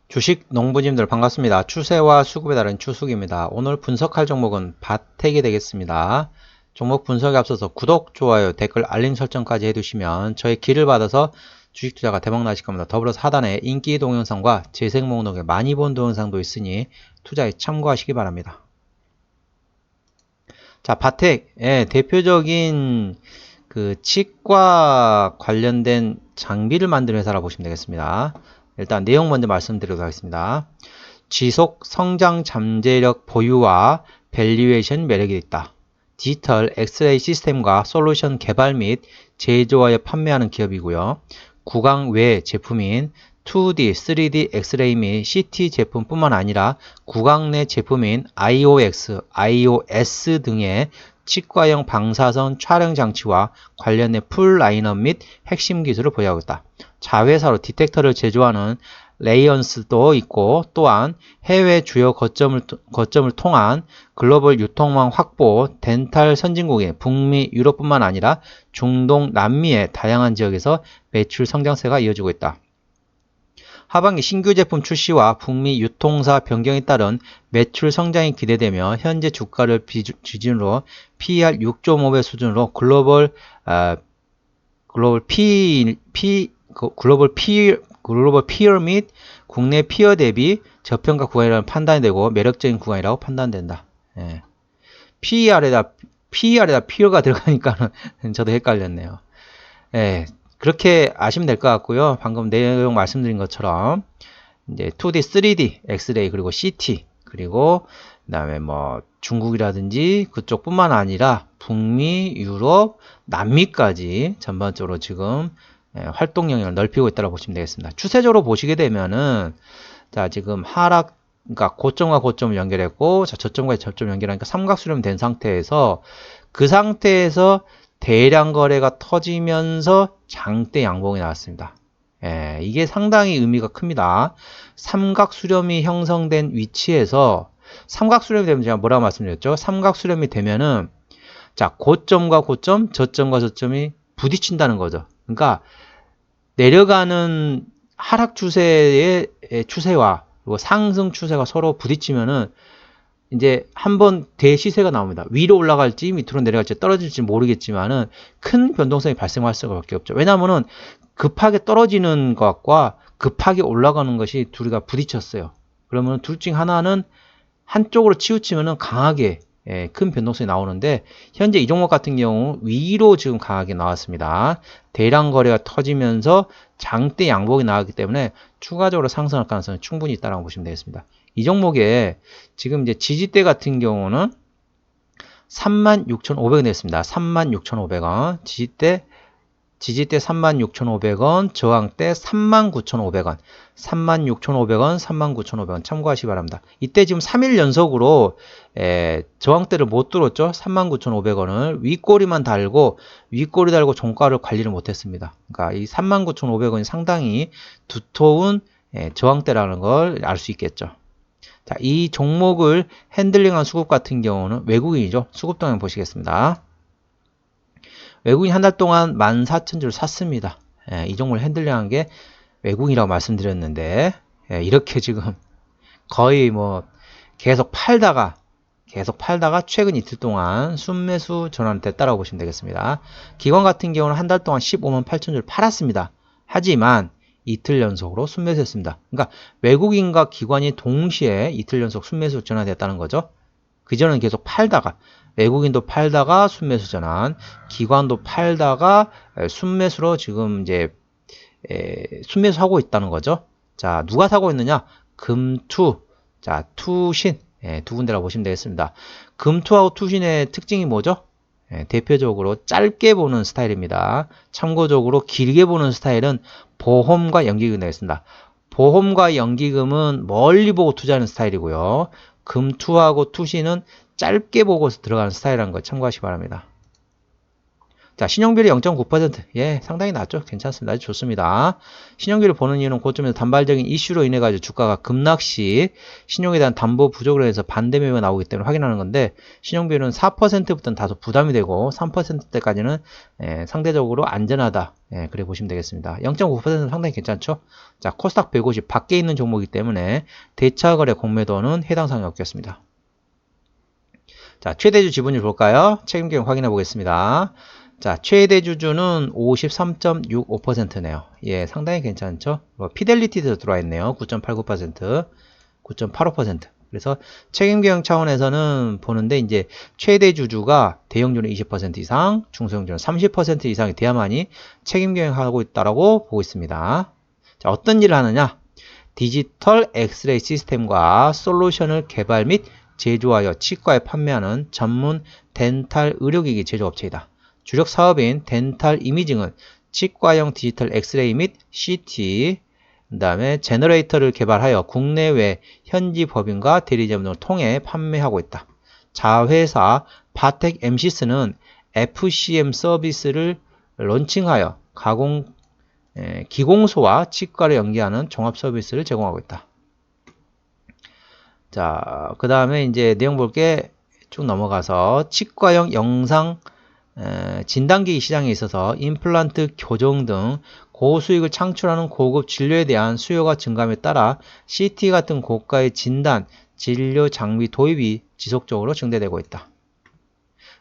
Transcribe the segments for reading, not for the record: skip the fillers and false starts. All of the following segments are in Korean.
주식 농부님들 반갑습니다. 추세와 수급에 따른 추수기입니다. 오늘 분석할 종목은 바텍이 되겠습니다. 종목 분석에 앞서서 구독, 좋아요, 댓글, 알림 설정까지 해두시면 저의 길을 받아서 주식 투자가 대박 나실 겁니다. 더불어서 하단에 인기 동영상과 재생 목록에 많이 본 동영상도 있으니 투자에 참고하시기 바랍니다. 자, 바텍의 대표적인 그 치과 관련된 장비를 만드는 회사라고 보시면 되겠습니다. 일단 내용 먼저 말씀드리도록 하겠습니다. 지속 성장 잠재력 보유와 밸류에이션 매력이 있다. 디지털 엑스레이 시스템과 솔루션 개발 및 제조하여 판매하는 기업이고요. 구강 외 제품인 2D, 3D 엑스레이 및 CT 제품뿐만 아니라 구강 내 제품인 IOX, IOS 등의 치과용 방사선 촬영 장치와 관련된 풀 라인업 및 핵심 기술을 보유하고 있다. 자회사로 디텍터를 제조하는 레이언스도 있고, 또한 해외 주요 거점을 통한 글로벌 유통망 확보, 덴탈 선진국인 북미, 유럽뿐만 아니라 중동, 남미의 다양한 지역에서 매출 성장세가 이어지고 있다. 하반기 신규 제품 출시와 북미 유통사 변경에 따른 매출 성장이 기대되며 현재 주가를 기준으로 PER 6.5배 수준으로 글로벌 피어 및 국내 피어 대비 저평가 구간이라는 판단이 되고 매력적인 구간이라고 판단된다. 예. PER에다 피어가 들어가니까 저도 헷갈렸네요. 예. 그렇게 아시면 될 것 같고요. 방금 내용 말씀드린 것처럼 이제 2D, 3D, 엑스레이 그리고 CT 그리고 그다음에 뭐 중국이라든지 그쪽뿐만 아니라 북미, 유럽, 남미까지 전반적으로 지금 활동 영역을 넓히고 있다고 보시면 되겠습니다. 추세적으로 보시게 되면은 자 지금 하락 그러니까 고점과 고점을 연결했고 자 저점과 저점 연결하니까 삼각수렴 된 상태에서 그 상태에서 대량 거래가 터지면서 장대 양봉이 나왔습니다. 이게 상당히 의미가 큽니다. 삼각수렴이 형성된 위치에서 삼각수렴이 되면 제가 뭐라고 말씀드렸죠? 삼각수렴이 되면은 자 고점과 고점, 저점과 저점이 부딪힌다는 거죠. 그러니까 내려가는 하락 추세의 추세와 그리고 상승 추세가 서로 부딪히면은 이제 한번 대시세가 나옵니다. 위로 올라갈지 밑으로 내려갈지 떨어질지 모르겠지만은 큰 변동성이 발생할 수밖에 없죠. 왜냐하면은 급하게 떨어지는 것과 급하게 올라가는 것이 둘이가 부딪혔어요. 그러면 둘 중 하나는 한쪽으로 치우치면은 강하게 큰 변동성이 나오는데 현재 이 종목 같은 경우 위로 지금 강하게 나왔습니다. 대량 거래가 터지면서 장대 양봉이 나왔기 때문에 추가적으로 상승할 가능성이 충분히 있다고 보시면 되겠습니다. 이 종목에 지금 이제 지지대 같은 경우는 36,500원 됐습니다. 36,500원. 지지대 36,500원, 저항대 39,500원, 36,500원, 39,500원 참고하시기 바랍니다. 이때 지금 3일 연속으로 저항대를 못 뚫었죠. 39,500원을 윗꼬리만 달고 종가를 관리를 못했습니다. 그러니까 이 39,500원이 상당히 두터운 저항대라는 걸 알 수 있겠죠. 자, 이 종목을 핸들링한 수급 같은 경우는 외국인이죠. 수급 동향 보시겠습니다. 외국인 한 달 동안 14,000주를 샀습니다. 이 종목을 핸들링한 게 외국인이라고 말씀드렸는데 이렇게 지금 거의 뭐 계속 팔다가 최근 이틀 동안 순매수 전환됐다라고 보시면 되겠습니다. 기관 같은 경우는 한 달 동안 158,000주를 팔았습니다. 하지만 이틀 연속으로 순매수했습니다. 그러니까 외국인과 기관이 동시에 이틀 연속 순매수 전환됐다는 거죠. 그전에는 계속 팔다가 외국인도 팔다가 순매수 전환, 기관도 팔다가 순매수로 지금 이제 순매수하고 있다는 거죠. 자, 누가 사고 있느냐? 금투, 자, 투신 두 군데라고 보시면 되겠습니다. 금투하고 투신의 특징이 뭐죠? 대표적으로 짧게 보는 스타일입니다. 참고적으로 길게 보는 스타일은 보험과 연기금 되겠습니다. 보험과 연기금은 멀리 보고 투자하는 스타일이고요. 금투하고 투신은 짧게 보고서 들어가는 스타일이라는 거 참고하시기 바랍니다. 자, 신용비율이 0.9%. 예, 상당히 낮죠. 괜찮습니다. 아주 좋습니다. 신용비율을 보는 이유는 고점에서 단발적인 이슈로 인해 가지고 주가가 급락시 신용에 대한 담보 부족으로 해서 반대 매매가 나오기 때문에 확인하는 건데, 신용비율은 4%부터는 다소 부담이 되고 3%대까지는 상대적으로 안전하다. 예, 그래 보시면 되겠습니다. 0.9%는 상당히 괜찮죠. 자, 코스닥 150 밖에 있는 종목이기 때문에 대차거래 공매도는 해당 사항이 없겠습니다. 자, 최대주 지분율 볼까요? 책임계획 확인해 보겠습니다. 자, 최대 주주는 53.65%네요. 예, 상당히 괜찮죠? 피델리티도 들어와 있네요. 9.89%, 9.85%. 그래서 책임경영 차원에서는 보는데, 이제 최대 주주가 대형주는 20% 이상, 중소형주는 30% 이상이 돼야만이 책임경영하고 있다라고 보고 있습니다. 자, 어떤 일을 하느냐? 디지털 엑스레이 시스템과 솔루션을 개발 및 제조하여 치과에 판매하는 전문 덴탈 의료기기 제조업체이다. 주력 사업인 덴탈 이미징은 치과용 디지털 엑스레이 및 CT, 그 다음에 제너레이터를 개발하여 국내외 현지 법인과 대리점 등을 통해 판매하고 있다. 자회사 바텍 MC스는 FCM 서비스를 론칭하여 기공소와 치과를 연계하는 종합 서비스를 제공하고 있다. 자, 그 다음에 이제 내용 볼게 쭉 넘어가서 치과용 영상 진단기기 시장에 있어서 임플란트 교정 등 고수익을 창출하는 고급 진료에 대한 수요가 증감에 따라 CT 같은 고가의 진단, 진료 장비 도입이 지속적으로 증대되고 있다.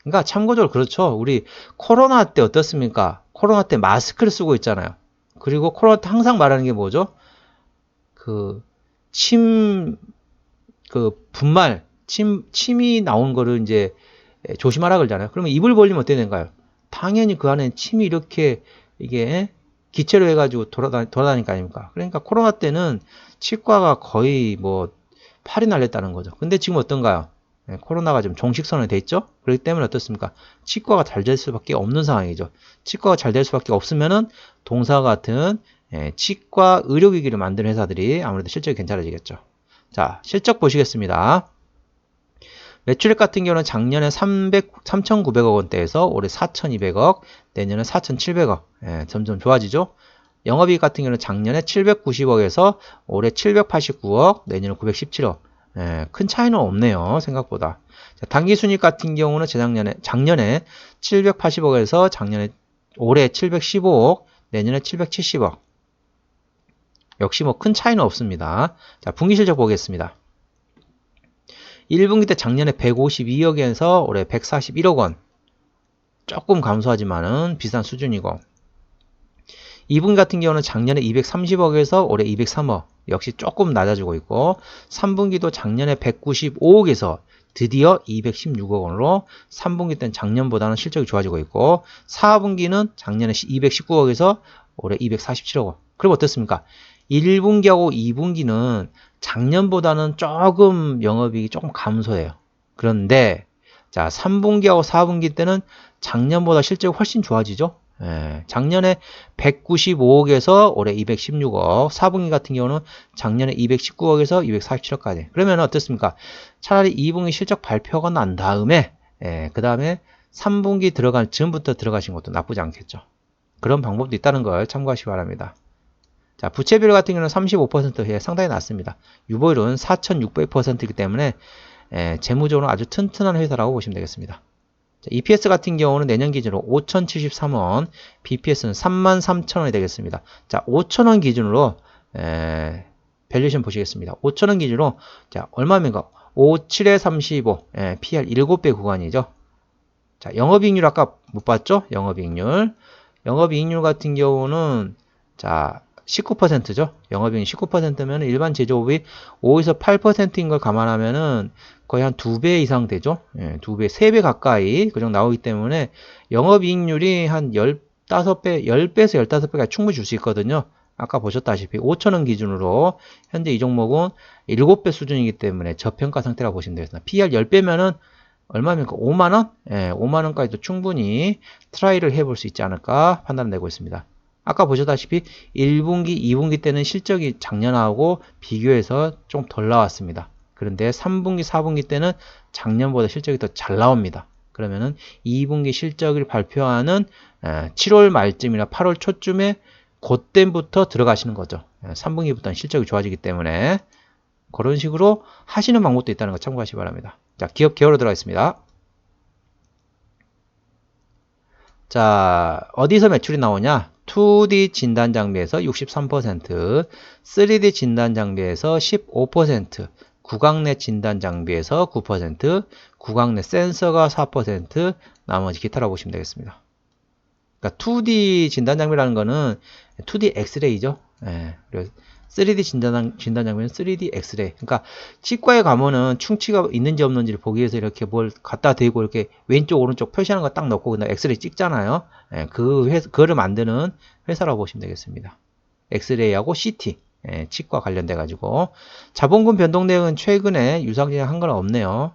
그러니까 참고적으로 그렇죠. 우리 코로나 때 어떻습니까? 코로나 때 마스크를 쓰고 있잖아요. 그리고 코로나 때 항상 말하는 게 뭐죠? 분말, 침이 나온 거를 이제 조심하라 그러잖아요. 그러면 입을 벌리면 어떻게 되는가요? 당연히 그 안에 침이 이렇게 이게 기체로 해가지고 돌아다닐 거 아닙니까? 그러니까 코로나 때는 치과가 거의 뭐 팔이 날렸다는 거죠. 근데 지금 어떤가요? 코로나가 좀 종식선언이 돼 있죠? 그렇기 때문에 어떻습니까? 치과가 잘 될 수밖에 없는 상황이죠. 치과가 잘 될 수밖에 없으면은 동사 같은 치과 의료기기를 만드는 회사들이 아무래도 실적이 괜찮아지겠죠. 자, 실적 보시겠습니다. 매출액 같은 경우는 작년에 3,900억 원대에서 올해 4,200억, 내년에 4,700억. 점점 좋아지죠. 영업이익 같은 경우는 작년에 790억에서 올해 789억, 내년에 917억. 큰 차이는 없네요. 생각보다. 자, 당기순이익 같은 경우는 작년에 780억에서 올해 715억, 내년에 770억. 역시 뭐 큰 차이는 없습니다. 자, 분기실적 보겠습니다. 1분기 때 작년에 152억에서 올해 141억 원. 조금 감소하지만은 비싼 수준이고. 2분기 같은 경우는 작년에 230억에서 올해 203억. 역시 조금 낮아지고 있고. 3분기도 작년에 195억에서 드디어 216억 원으로 3분기 때는 작년보다는 실적이 좋아지고 있고. 4분기는 작년에 219억에서 올해 247억 원. 그리고 어떻습니까? 1분기하고 2분기는 작년보다는 조금 영업이익이 조금 감소해요. 그런데 자, 3분기하고 4분기 때는 작년보다 실적이 훨씬 좋아지죠. 작년에 195억에서 올해 216억, 4분기 같은 경우는 작년에 219억에서 247억까지. 그러면 어떻습니까? 차라리 2분기 실적 발표가 난 다음에 그 다음에 3분기 들어간 전부터 들어가신 것도 나쁘지 않겠죠. 그런 방법도 있다는 걸 참고하시기 바랍니다. 자, 부채비율 같은 경우는 35%에 상당히 낮습니다. 유보율은 4,600%이기 때문에 재무적으로 아주 튼튼한 회사라고 보시면 되겠습니다. 자, EPS 같은 경우는 내년 기준으로 5,073원, BPS는 33,000원이 되겠습니다. 자, 5,000원 기준으로 밸류에이션 보시겠습니다. 5,000원 기준으로 자, 얼마입니까? 57에 35, PR 7배 구간이죠. 자, 영업이익률 아까 못 봤죠? 영업이익률 같은 경우는 자, 19%죠. 영업이익 19%면 일반 제조업이 5에서 8%인 걸 감안하면은 거의 한 2배 이상 되죠. 2배, 3배 가까이 그 정도 나오기 때문에 영업이익률이 한 15배, 10배에서 15배가 충분히 줄 수 있거든요. 아까 보셨다시피 5,000원 기준으로 현재 이 종목은 7배 수준이기 때문에 저평가 상태라고 보시면 되겠습니다. PR 10배면은 얼마입니까? 5만원? 5만원까지도 충분히 트라이를 해볼 수 있지 않을까 판단을 내고 있습니다. 아까 보셨다시피 1분기, 2분기 때는 실적이 작년하고 비교해서 좀 덜 나왔습니다. 그런데 3분기, 4분기 때는 작년보다 실적이 더 잘 나옵니다. 그러면은 2분기 실적을 발표하는 7월 말쯤이나 8월 초쯤에 그때부터 들어가시는 거죠. 3분기부터는 실적이 좋아지기 때문에 그런 식으로 하시는 방법도 있다는 거 참고하시기 바랍니다. 자, 기업 개요로 들어가겠습니다. 자, 어디서 매출이 나오냐? 2D 진단 장비에서 63%, 3D 진단 장비에서 15%, 구강 내 진단 장비에서 9%, 구강 내 센서가 4%, 나머지 기타라고 보시면 되겠습니다. 그러니까 2D 진단 장비라는 거는 2D 엑스레이죠. 예, 그래서 3D 진단 장비는 3D 엑스레이. 그러니까 치과에 가면은 충치가 있는지 없는지를 보기 위해서 이렇게 뭘 갖다 대고 이렇게 왼쪽 오른쪽 표시하는 거 딱 넣고 그다음 엑스레이 찍잖아요. 예, 그거를 만드는 회사라고 보시면 되겠습니다. 엑스레이하고 CT. 예, 치과 관련돼 가지고 자본금 변동 내역은 최근에 유상증약 한 건 없네요.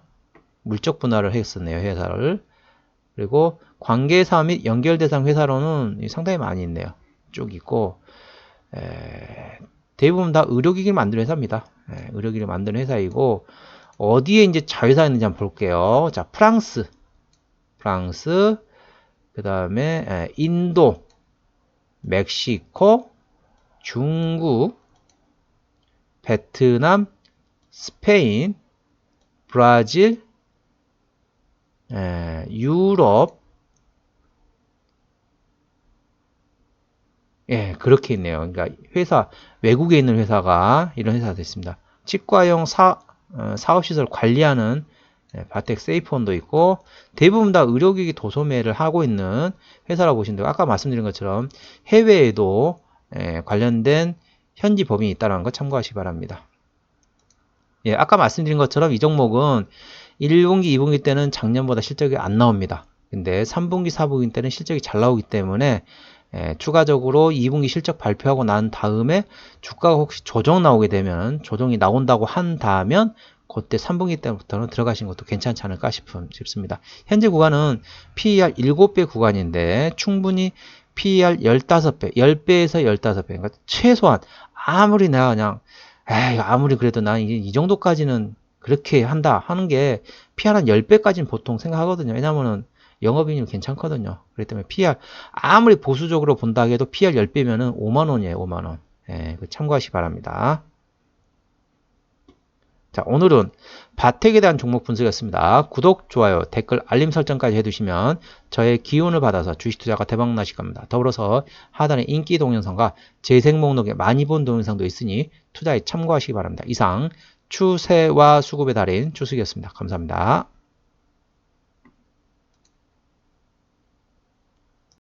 물적 분할을 했었네요, 회사를. 그리고 관계사 및 연결 대상 회사로는 상당히 많이 있네요. 쭉 있고 대부분 다 의료기기를 만드는 회사입니다. 의료기기를 만드는 회사이고 어디에 이제 자회사가 있는지 한번 볼게요. 자, 프랑스, 그 다음에 인도, 멕시코, 중국, 베트남, 스페인, 브라질, 유럽, 예, 그렇게 있네요. 그러니까 회사, 외국에 있는 회사가 이런 회사가 됐습니다. 치과용 사업시설 관리하는 바텍 세이프원도 있고 대부분 다 의료기기 도소매를 하고 있는 회사라고 보시면 돼요. 아까 말씀드린 것처럼 해외에도 관련된 현지 법인이 있다는 거 참고하시기 바랍니다. 예, 아까 말씀드린 것처럼 이 종목은 1분기, 2분기 때는 작년보다 실적이 안 나옵니다. 근데 3분기, 4분기 때는 실적이 잘 나오기 때문에 추가적으로 2분기 실적 발표하고 난 다음에 주가가 혹시 조정 나오게 되면 조정이 나온다고 한다면 그때 3분기 때부터는 들어가신 것도 괜찮지 않을까 싶습니다. 현재 구간은 PER 7배 구간인데 충분히 PER 15배, 10배에서 15배. 그러니까 최소한 아무리 내가 그냥 아무리 그래도 난 이 정도까지는 그렇게 한다 하는 게 PER 한 10배까지는 보통 생각하거든요. 왜냐면은 영업이익률 괜찮거든요. 그렇기 때문에 PER 아무리 보수적으로 본다 해도 PER 10배면은 5만원이에요. 5만원. 예, 참고하시기 바랍니다. 자, 오늘은 바텍에 대한 종목 분석이었습니다. 구독, 좋아요, 댓글, 알림 설정까지 해두시면 저의 기운을 받아서 주식 투자가 대박 나실 겁니다. 더불어서 하단에 인기 동영상과 재생 목록에 많이 본 동영상도 있으니 투자에 참고하시기 바랍니다. 이상 추세와 수급의 달인 추석이었습니다. 감사합니다.